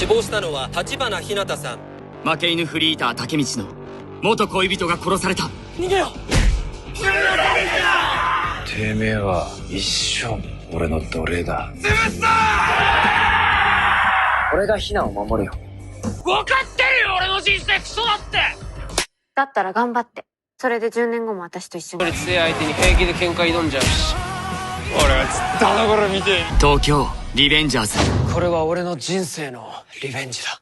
死亡したのは立花ひなたさん。負け犬フリーター竹道の元恋人が殺された。逃げよ。てめえは一生俺の奴隷だ。俺がヒナを守るよ。分かってるよ、俺の人生クソだって。だったら頑張って。それで10年後も私と一緒に。俺強い相手に平気で喧嘩挑んじゃうし。俺はずっとあの頃見て。東京リベンジャーズ。これは俺の人生のリベンジだ。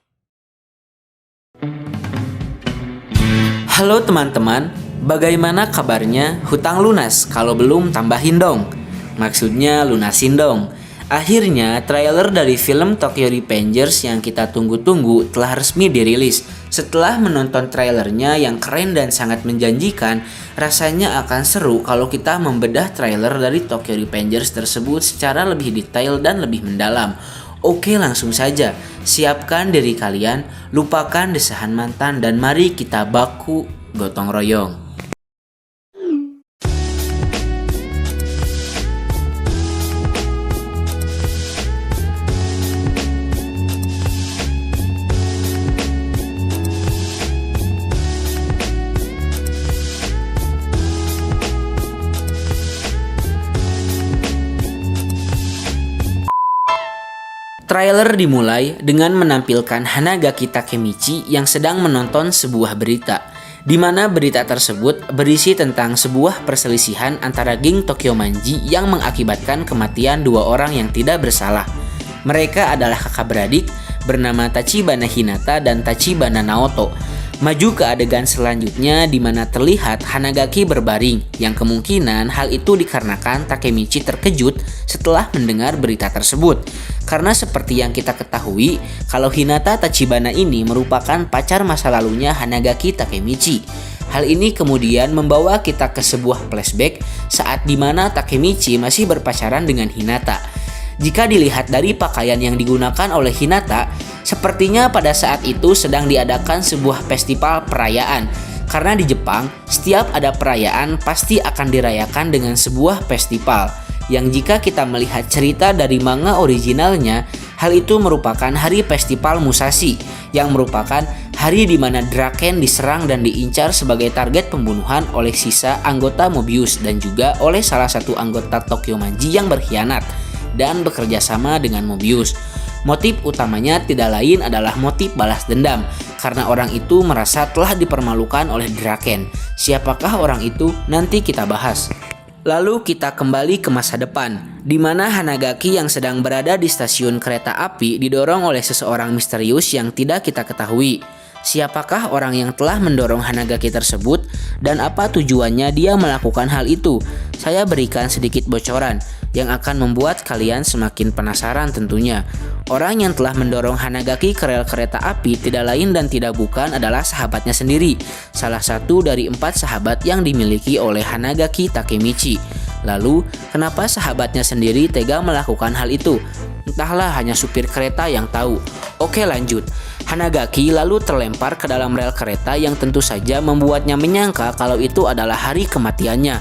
Halo teman-teman, bagaimana kabarnya? Hutang lunas, kalau belum tambahin dong. Maksudnya lunasin dong. Akhirnya trailer dari film Tokyo Revengers yang kita tunggu-tunggu telah resmi dirilis. Setelah menonton trailernya yang keren dan sangat menjanjikan, rasanya akan seru kalau kita membedah trailer dari Tokyo Revengers tersebut secara lebih detail dan lebih mendalam. Oke, langsung saja, siapkan diri kalian, lupakan desahan mantan, dan mari kita baku gotong royong. Trailer dimulai dengan menampilkan Hanagaki Takemichi yang sedang menonton sebuah berita, di mana berita tersebut berisi tentang sebuah perselisihan antara geng Tokyo Manji yang mengakibatkan kematian dua orang yang tidak bersalah. Mereka adalah kakak beradik bernama Tachibana Hinata dan Tachibana Naoto. Maju ke adegan selanjutnya di mana terlihat Hanagaki berbaring, yang kemungkinan hal itu dikarenakan Takemichi terkejut setelah mendengar berita tersebut. Karena seperti yang kita ketahui, kalau Hinata Tachibana ini merupakan pacar masa lalunya Hanagaki Takemichi. Hal ini kemudian membawa kita ke sebuah flashback saat dimana Takemichi masih berpacaran dengan Hinata. Jika dilihat dari pakaian yang digunakan oleh Hinata, sepertinya pada saat itu sedang diadakan sebuah festival perayaan. Karena di Jepang, setiap ada perayaan pasti akan dirayakan dengan sebuah festival. Yang jika kita melihat cerita dari manga originalnya, hal itu merupakan hari festival Musashi, yang merupakan hari di mana Draken diserang dan diincar sebagai target pembunuhan oleh sisa anggota Mobius dan juga oleh salah satu anggota Tokyo Manji yang berkhianat dan bekerja sama dengan Mobius. Motif utamanya tidak lain adalah motif balas dendam, karena orang itu merasa telah dipermalukan oleh Draken. Siapakah orang itu? Nanti kita bahas. Lalu kita kembali ke masa depan, di mana Hanagaki yang sedang berada di stasiun kereta api didorong oleh seseorang misterius yang tidak kita ketahui. Siapakah orang yang telah mendorong Hanagaki tersebut dan apa tujuannya dia melakukan hal itu? Saya berikan sedikit bocoran yang akan membuat kalian semakin penasaran tentunya. Orang yang telah mendorong Hanagaki ke rel kereta api tidak lain dan tidak bukan adalah sahabatnya sendiri, salah satu dari 4 sahabat yang dimiliki oleh Hanagaki Takemichi. Lalu, kenapa sahabatnya sendiri tega melakukan hal itu? Entahlah, hanya supir kereta yang tahu. Oke, lanjut. Hanagaki lalu terlempar ke dalam rel kereta yang tentu saja membuatnya menyangka kalau itu adalah hari kematiannya.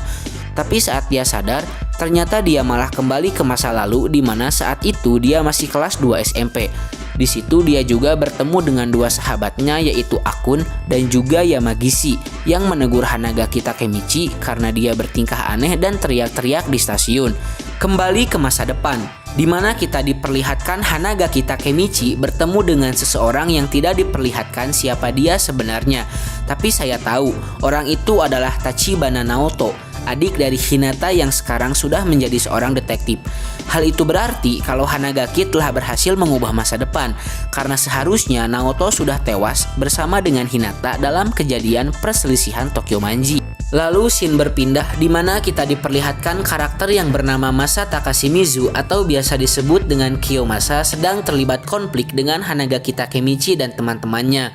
Tapi saat dia sadar, ternyata dia malah kembali ke masa lalu di mana saat itu dia masih kelas 2 SMP. Di situ dia juga bertemu dengan 2 sahabatnya yaitu Akun dan juga Yamagishi yang menegur Hanagaki Takemichi karena dia bertingkah aneh dan teriak-teriak di stasiun. Kembali ke masa depan, di mana kita diperlihatkan Hanagaki Takemichi bertemu dengan seseorang yang tidak diperlihatkan siapa dia sebenarnya. Tapi saya tahu, orang itu adalah Tachibana Naoto, adik dari Hinata yang sekarang sudah menjadi seorang detektif. Hal itu berarti kalau Hanagaki telah berhasil mengubah masa depan, karena seharusnya Naoto sudah tewas bersama dengan Hinata dalam kejadian perselisihan Tokyo Manji. Lalu scene berpindah di mana kita diperlihatkan karakter yang bernama Masa Takashimizu atau biasa disebut dengan Kiyomasa sedang terlibat konflik dengan Hanagaki Takemichi dan teman-temannya.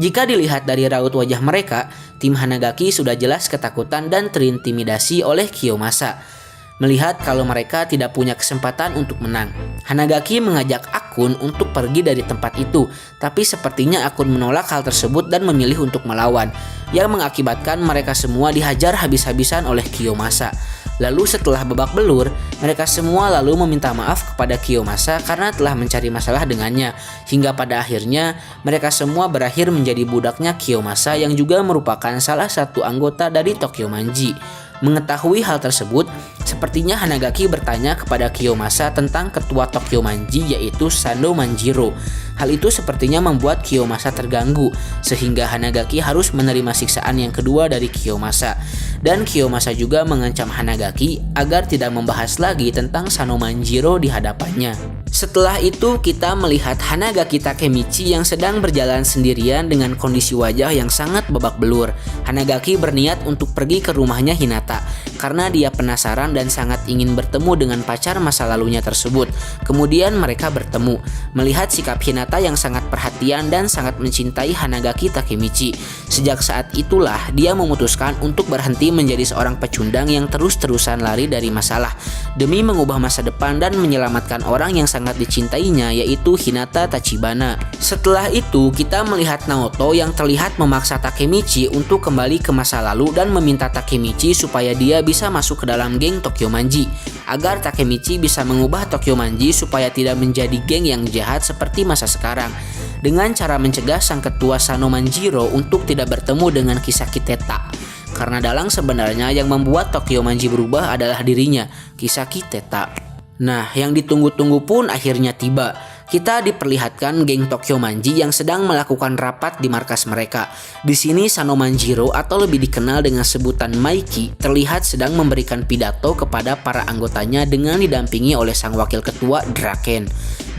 Jika dilihat dari raut wajah mereka, tim Hanagaki sudah jelas ketakutan dan terintimidasi oleh Kiyomasa. Melihat kalau mereka tidak punya kesempatan untuk menang, Hanagaki mengajak Akun untuk pergi dari tempat itu, tapi sepertinya Akun menolak hal tersebut dan memilih untuk melawan, yang mengakibatkan mereka semua dihajar habis-habisan oleh Kiyomasa. Lalu setelah babak belur, mereka semua lalu meminta maaf kepada Kiyomasa karena telah mencari masalah dengannya. Hingga pada akhirnya mereka semua berakhir menjadi budaknya Kiyomasa yang juga merupakan salah satu anggota dari Tokyo Manji. Mengetahui hal tersebut, sepertinya Hanagaki bertanya kepada Kiyomasa tentang ketua Tokyo Manji yaitu Sando Manjiro. Hal itu sepertinya membuat Kiyomasa terganggu, sehingga Hanagaki harus menerima siksaan yang kedua dari Kiyomasa. Dan Kiyomasa juga mengancam Hanagaki agar tidak membahas lagi tentang Sano Manjiro di hadapannya. Setelah itu kita melihat Hanagaki Takemichi yang sedang berjalan sendirian dengan kondisi wajah yang sangat babak belur. Hanagaki berniat untuk pergi ke rumahnya Hinata karena dia penasaran dan sangat ingin bertemu dengan pacar masa lalunya tersebut. Kemudian mereka bertemu. Melihat sikap Hinata yang sangat perhatian dan sangat mencintai Hanagaki Takemichi, sejak saat itulah dia memutuskan untuk berhenti menjadi seorang pecundang yang terus-terusan lari dari masalah demi mengubah masa depan dan menyelamatkan orang yang sangat dicintainya yaitu Hinata Tachibana. Setelah itu kita melihat Naoto yang terlihat memaksa Takemichi untuk kembali ke masa lalu dan meminta Takemichi supaya dia bisa masuk ke dalam geng Tokyo Manji agar Takemichi bisa mengubah Tokyo Manji supaya tidak menjadi geng yang jahat seperti masa sekarang, dengan cara mencegah sang ketua Sano Manjiro untuk tidak bertemu dengan Kisaki Teta. Karena dalang sebenarnya yang membuat Tokyo Manji berubah adalah dirinya, Kisaki Teta. Nah, yang ditunggu-tunggu pun akhirnya tiba. Kita diperlihatkan geng Tokyo Manji yang sedang melakukan rapat di markas mereka. Di sini Sano Manjiro atau lebih dikenal dengan sebutan Maiki terlihat sedang memberikan pidato kepada para anggotanya dengan didampingi oleh sang wakil ketua Draken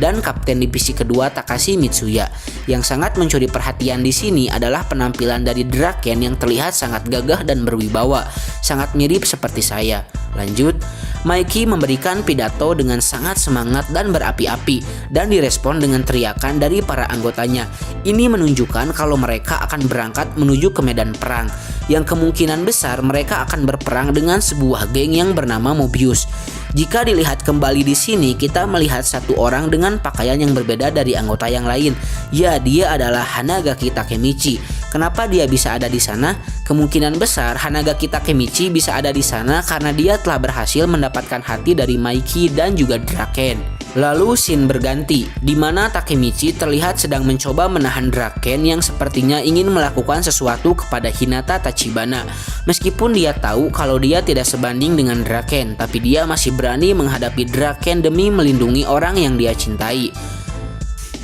dan kapten divisi kedua Takashi Mitsuya. Yang sangat mencuri perhatian di sini adalah penampilan dari Draken yang terlihat sangat gagah dan berwibawa, sangat mirip seperti saya. Lanjut, Maiki memberikan pidato dengan sangat semangat dan berapi-api dan direspon dengan teriakan dari para anggotanya. Ini menunjukkan kalau mereka akan berangkat menuju ke medan perang, yang kemungkinan besar mereka akan berperang dengan sebuah geng yang bernama Mobius. Jika dilihat kembali di sini, kita melihat satu orang dengan pakaian yang berbeda dari anggota yang lain. Ya, dia adalah Hanagaki Takemichi. Kenapa dia bisa ada di sana? Kemungkinan besar Hanagaki Takemichi bisa ada di sana karena dia telah berhasil mendapatkan hati dari Maiki dan juga Draken. Lalu scene berganti, di mana Takemichi terlihat sedang mencoba menahan Draken yang sepertinya ingin melakukan sesuatu kepada Hinata Tachibana. Meskipun dia tahu kalau dia tidak sebanding dengan Draken, tapi dia masih berani menghadapi Draken demi melindungi orang yang dia cintai.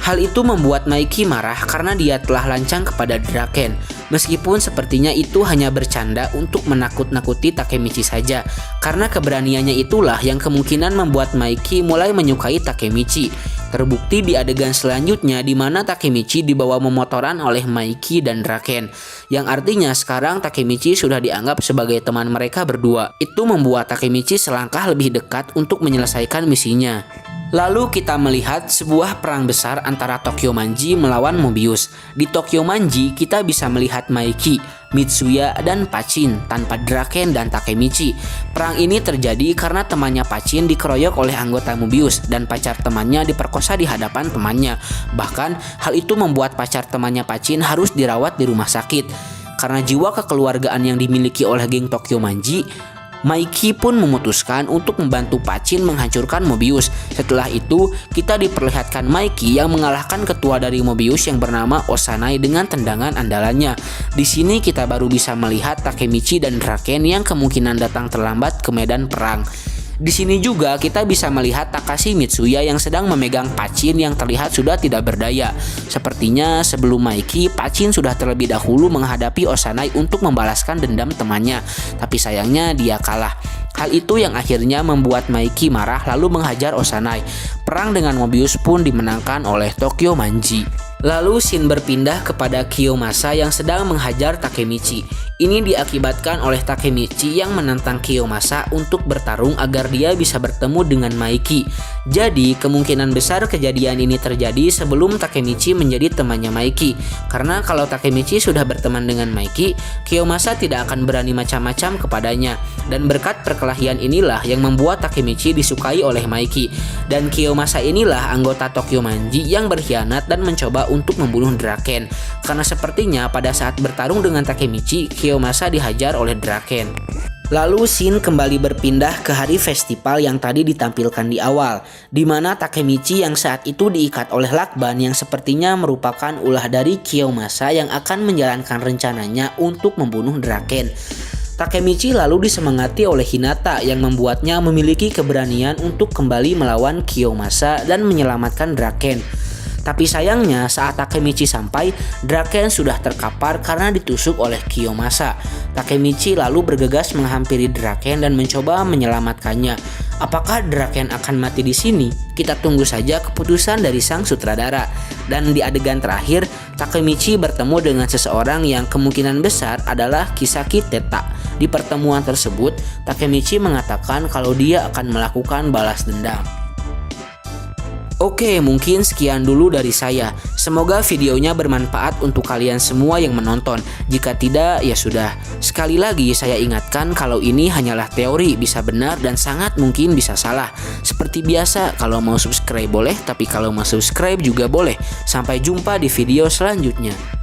Hal itu membuat Maiki marah karena dia telah lancang kepada Draken. Meskipun sepertinya itu hanya bercanda untuk menakut-nakuti Takemichi saja, karena keberaniannya itulah yang kemungkinan membuat Maiki mulai menyukai Takemichi. Terbukti di adegan selanjutnya di mana Takemichi dibawa memotoran oleh Maiki dan Draken, yang artinya sekarang Takemichi sudah dianggap sebagai teman mereka berdua. Itu membuat Takemichi selangkah lebih dekat untuk menyelesaikan misinya. Lalu kita melihat sebuah perang besar antara Tokyo Manji melawan Mobius. Di Tokyo Manji kita bisa melihat Maiki, Mitsuya, dan Pachin tanpa Draken dan Takemichi. Perang ini terjadi karena temannya Pachin dikeroyok oleh anggota Mobius dan pacar temannya diperkosa di hadapan temannya. Bahkan hal itu membuat pacar temannya Pachin harus dirawat di rumah sakit. Karena jiwa kekeluargaan yang dimiliki oleh geng Tokyo Manji, Maiki pun memutuskan untuk membantu Pachin menghancurkan Mobius. Setelah itu, kita diperlihatkan Maiki yang mengalahkan ketua dari Mobius yang bernama Osanai dengan tendangan andalannya. Di sini kita baru bisa melihat Takemichi dan Draken yang kemungkinan datang terlambat ke medan perang. Di sini juga kita bisa melihat Takashi Mitsuya yang sedang memegang Pachin yang terlihat sudah tidak berdaya. Sepertinya sebelum Maiki, Pachin sudah terlebih dahulu menghadapi Osanai untuk membalaskan dendam temannya. Tapi sayangnya dia kalah. Hal itu yang akhirnya membuat Maiki marah lalu menghajar Osanai. Perang dengan Mobius pun dimenangkan oleh Tokyo Manji. Lalu scene berpindah kepada Kiyomasa yang sedang menghajar Takemichi. Ini diakibatkan oleh Takemichi yang menantang Kiyomasa untuk bertarung agar dia bisa bertemu dengan Maiki. Jadi kemungkinan besar kejadian ini terjadi sebelum Takemichi menjadi temannya Maiki. Karena kalau Takemichi sudah berteman dengan Maiki, Kiyomasa tidak akan berani macam-macam kepadanya. Dan berkat perkelahian inilah yang membuat Takemichi disukai oleh Maiki. Dan Kiyomasa inilah anggota Tokyo Manji yang berkhianat dan mencoba untuk membunuh Draken. Karena sepertinya pada saat bertarung dengan Takemichi, Kiyomasa dihajar oleh Draken. Lalu scene kembali berpindah ke hari festival yang tadi ditampilkan di awal, di mana Takemichi yang saat itu diikat oleh lakban yang sepertinya merupakan ulah dari Kiyomasa yang akan menjalankan rencananya untuk membunuh Draken. Takemichi lalu disemangati oleh Hinata yang membuatnya memiliki keberanian untuk kembali melawan Kiyomasa dan menyelamatkan Draken. Tapi sayangnya saat Takemichi sampai, Draken sudah terkapar karena ditusuk oleh Kiyomasa. Takemichi lalu bergegas menghampiri Draken dan mencoba menyelamatkannya. Apakah Draken akan mati di sini? Kita tunggu saja keputusan dari sang sutradara. Dan di adegan terakhir, Takemichi bertemu dengan seseorang yang kemungkinan besar adalah Kisaki Teta. Di pertemuan tersebut, Takemichi mengatakan kalau dia akan melakukan balas dendam. Oke, mungkin sekian dulu dari saya. Semoga videonya bermanfaat untuk kalian semua yang menonton. Jika tidak, ya sudah. Sekali lagi saya ingatkan kalau ini hanyalah teori, bisa benar dan sangat mungkin bisa salah. Seperti biasa, kalau mau subscribe boleh, tapi kalau mau subscribe juga boleh. Sampai jumpa di video selanjutnya.